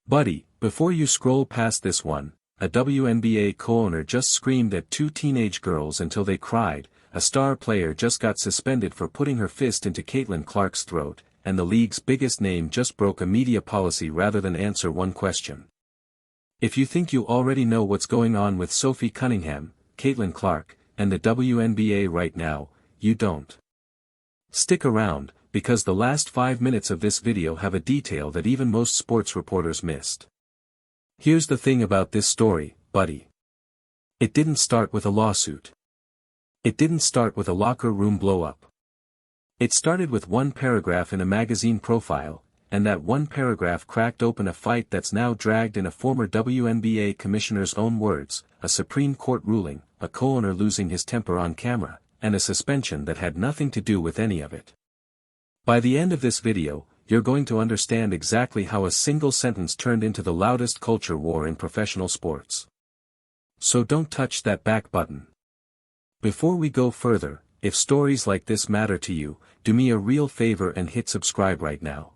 Buddy, before you scroll past this one, a WNBA co-owner just screamed at two teenage girls until they cried, a star player just got suspended for putting her fist into Caitlin Clark's throat, and the league's biggest name just broke a media policy rather than answer one question. If you think you already know what's going on with Sophie Cunningham, Caitlin Clark, and the WNBA right now, you don't. Stick around, because the last 5 minutes of this video have a detail that even most sports reporters missed. Here's the thing about this story, buddy. It didn't start with a lawsuit. It didn't start with a locker room blow-up. It started with one paragraph in a magazine profile, and that one paragraph cracked open a fight that's now dragged in a former WNBA commissioner's own words, a Supreme Court ruling, a co-owner losing his temper on camera, and a suspension that had nothing to do with any of it. By the end of this video, you're going to understand exactly how a single sentence turned into the loudest culture war in professional sports. So don't touch that back button. Before we go further, if stories like this matter to you, do me a real favor and hit subscribe right now.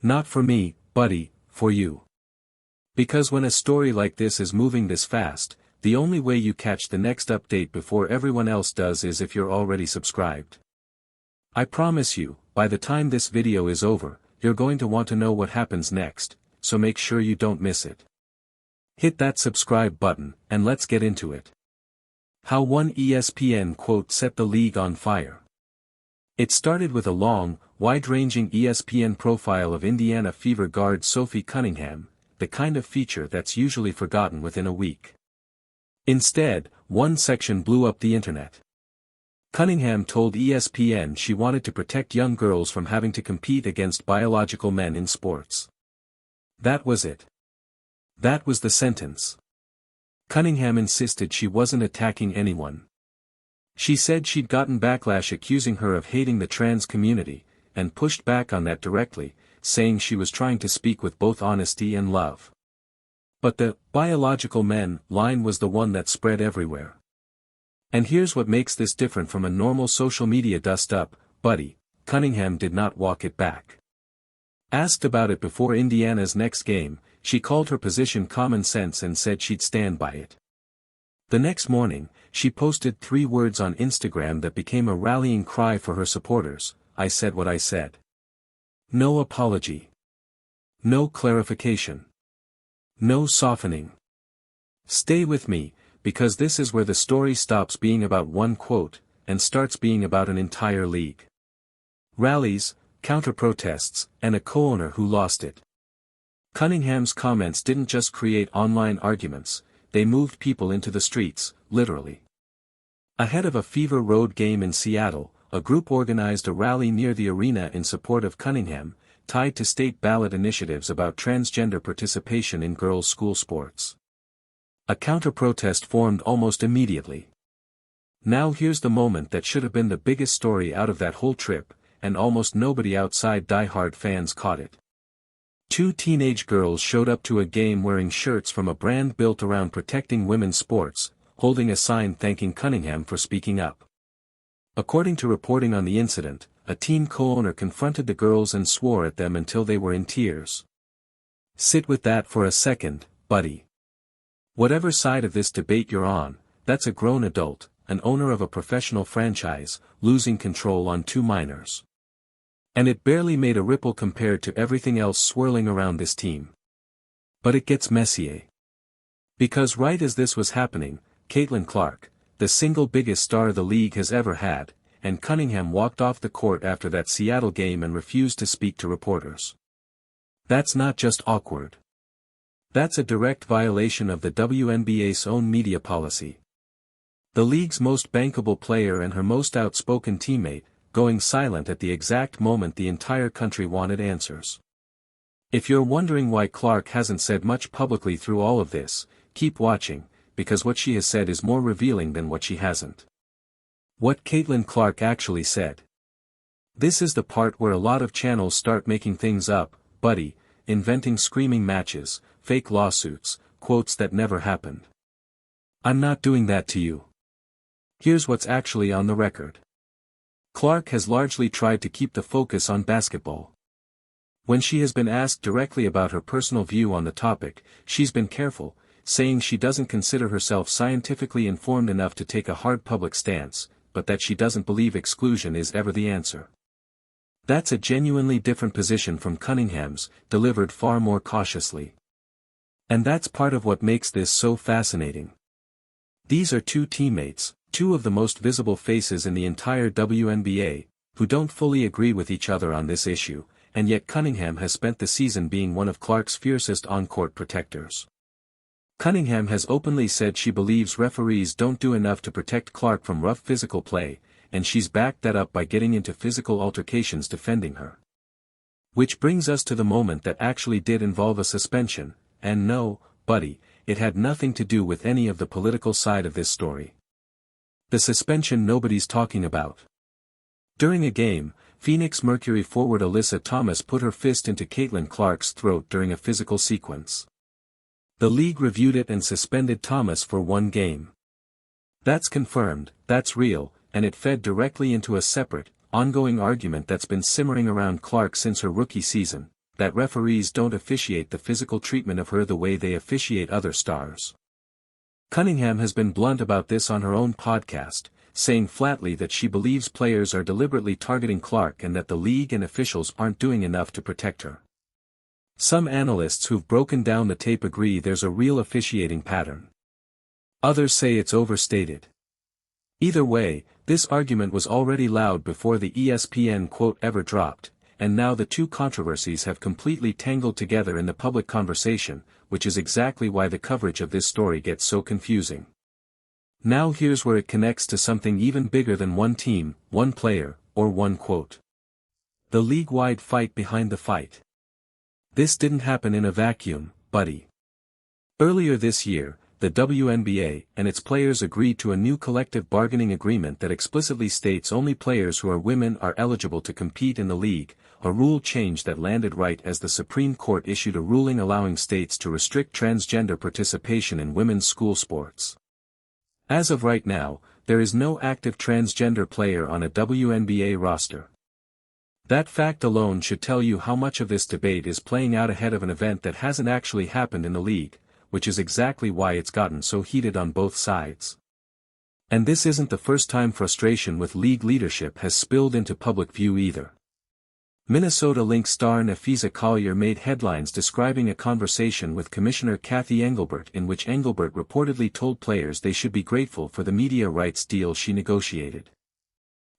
Not for me, buddy, for you. Because when a story like this is moving this fast, the only way you catch the next update before everyone else does is if you're already subscribed. I promise you, by the time this video is over, you're going to want to know what happens next, so make sure you don't miss it. Hit that subscribe button, and let's get into it. How one ESPN quote set the league on fire. It started with a long, wide-ranging ESPN profile of Indiana Fever guard Sophie Cunningham, the kind of feature that's usually forgotten within a week. Instead, one section blew up the internet. Cunningham told ESPN she wanted to protect young girls from having to compete against biological men in sports. That was it. That was the sentence. Cunningham insisted she wasn't attacking anyone. She said she'd gotten backlash accusing her of hating the trans community, and pushed back on that directly, saying she was trying to speak with both honesty and love. But the biological men line was the one that spread everywhere. And here's what makes this different from a normal social media dust-up, buddy, Cunningham did not walk it back. Asked about it before Indiana's next game, she called her position common sense and said she'd stand by it. The next morning, she posted 3 words on Instagram that became a rallying cry for her supporters: I said what I said. No apology. No clarification. No softening. Stay with me, because this is where the story stops being about one quote, and starts being about an entire league. Rallies, counter-protests, and a co-owner who lost it. Cunningham's comments didn't just create online arguments, they moved people into the streets, literally. Ahead of a Fever Road game in Seattle, a group organized a rally near the arena in support of Cunningham, tied to state ballot initiatives about transgender participation in girls' school sports. A counter-protest formed almost immediately. Now here's the moment that should have been the biggest story out of that whole trip, and almost nobody outside die-hard fans caught it. 2 teenage girls showed up to a game wearing shirts from a brand built around protecting women's sports, holding a sign thanking Cunningham for speaking up. According to reporting on the incident, a teen co-owner confronted the girls and swore at them until they were in tears. Sit with that for a second, buddy. Whatever side of this debate you're on, that's a grown adult, an owner of a professional franchise, losing control on 2 minors. And it barely made a ripple compared to everything else swirling around this team. But it gets messier. Because right as this was happening, Caitlin Clark, the single biggest star the league has ever had, and Cunningham walked off the court after that Seattle game and refused to speak to reporters. That's not just awkward. That's a direct violation of the WNBA's own media policy. The league's most bankable player and her most outspoken teammate, going silent at the exact moment the entire country wanted answers. If you're wondering why Clark hasn't said much publicly through all of this, keep watching, because what she has said is more revealing than what she hasn't. What Caitlin Clark actually said. This is the part where a lot of channels start making things up, buddy, inventing screaming matches, fake lawsuits, quotes that never happened. I'm not doing that to you. Here's what's actually on the record. Clark has largely tried to keep the focus on basketball. When she has been asked directly about her personal view on the topic, she's been careful, saying she doesn't consider herself scientifically informed enough to take a hard public stance, but that she doesn't believe exclusion is ever the answer. That's a genuinely different position from Cunningham's, delivered far more cautiously. And that's part of what makes this so fascinating. These are two teammates, two of the most visible faces in the entire WNBA, who don't fully agree with each other on this issue, and yet Cunningham has spent the season being one of Clark's fiercest on-court protectors. Cunningham has openly said she believes referees don't do enough to protect Clark from rough physical play, and she's backed that up by getting into physical altercations defending her. Which brings us to the moment that actually did involve a suspension, and no, buddy, it had nothing to do with any of the political side of this story. The suspension nobody's talking about. During a game, Phoenix Mercury forward Alyssa Thomas put her fist into Caitlin Clark's throat during a physical sequence. The league reviewed it and suspended Thomas for 1 game. That's confirmed, that's real, and it fed directly into a separate, ongoing argument that's been simmering around Clark since her rookie season, that referees don't officiate the physical treatment of her the way they officiate other stars. Cunningham has been blunt about this on her own podcast, saying flatly that she believes players are deliberately targeting Clark and that the league and officials aren't doing enough to protect her. Some analysts who've broken down the tape agree there's a real officiating pattern. Others say it's overstated. Either way, this argument was already loud before the ESPN quote ever dropped, and now the two controversies have completely tangled together in the public conversation, which is exactly why the coverage of this story gets so confusing. Now here's where it connects to something even bigger than one team, one player, or one quote. The league-wide fight behind the fight. This didn't happen in a vacuum, buddy. Earlier this year, the WNBA and its players agreed to a new collective bargaining agreement that explicitly states only players who are women are eligible to compete in the league, a rule change that landed right as the Supreme Court issued a ruling allowing states to restrict transgender participation in women's school sports. As of right now, there is no active transgender player on a WNBA roster. That fact alone should tell you how much of this debate is playing out ahead of an event that hasn't actually happened in the league, which is exactly why it's gotten so heated on both sides. And this isn't the first time frustration with league leadership has spilled into public view either. Minnesota Lynx star Napheesa Collier made headlines describing a conversation with Commissioner Cathy Engelbert in which Engelbert reportedly told players they should be grateful for the media rights deal she negotiated.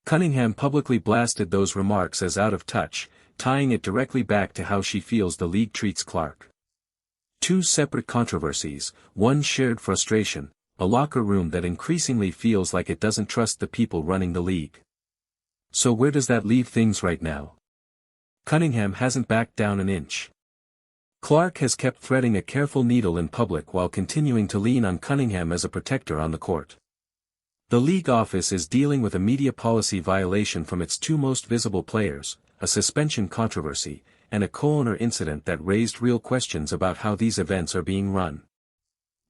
Cunningham publicly blasted those remarks as out of touch, tying it directly back to how she feels the league treats Clark. Two separate controversies, one shared frustration, a locker room that increasingly feels like it doesn't trust the people running the league. So where does that leave things right now? Cunningham hasn't backed down an inch. Clark has kept threading a careful needle in public while continuing to lean on Cunningham as a protector on the court. The league office is dealing with a media policy violation from its two most visible players, a suspension controversy, and a co-owner incident that raised real questions about how these events are being run.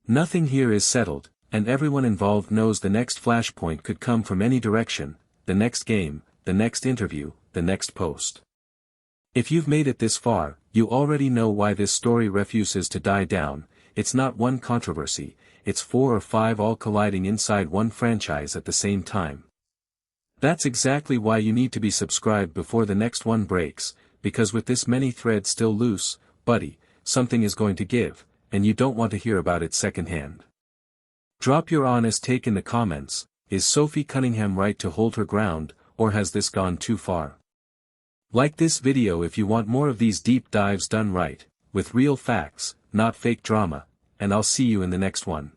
Nothing here is settled, and everyone involved knows the next flashpoint could come from any direction, the next game, the next interview, the next post. If you've made it this far, you already know why this story refuses to die down. It's not one controversy, it's 4 or 5 all colliding inside one franchise at the same time. That's exactly why you need to be subscribed before the next one breaks, because with this many threads still loose, buddy, something is going to give, and you don't want to hear about it secondhand. Drop your honest take in the comments. Is Sophie Cunningham right to hold her ground, or has this gone too far? Like this video if you want more of these deep dives done right, with real facts, not fake drama, and I'll see you in the next one.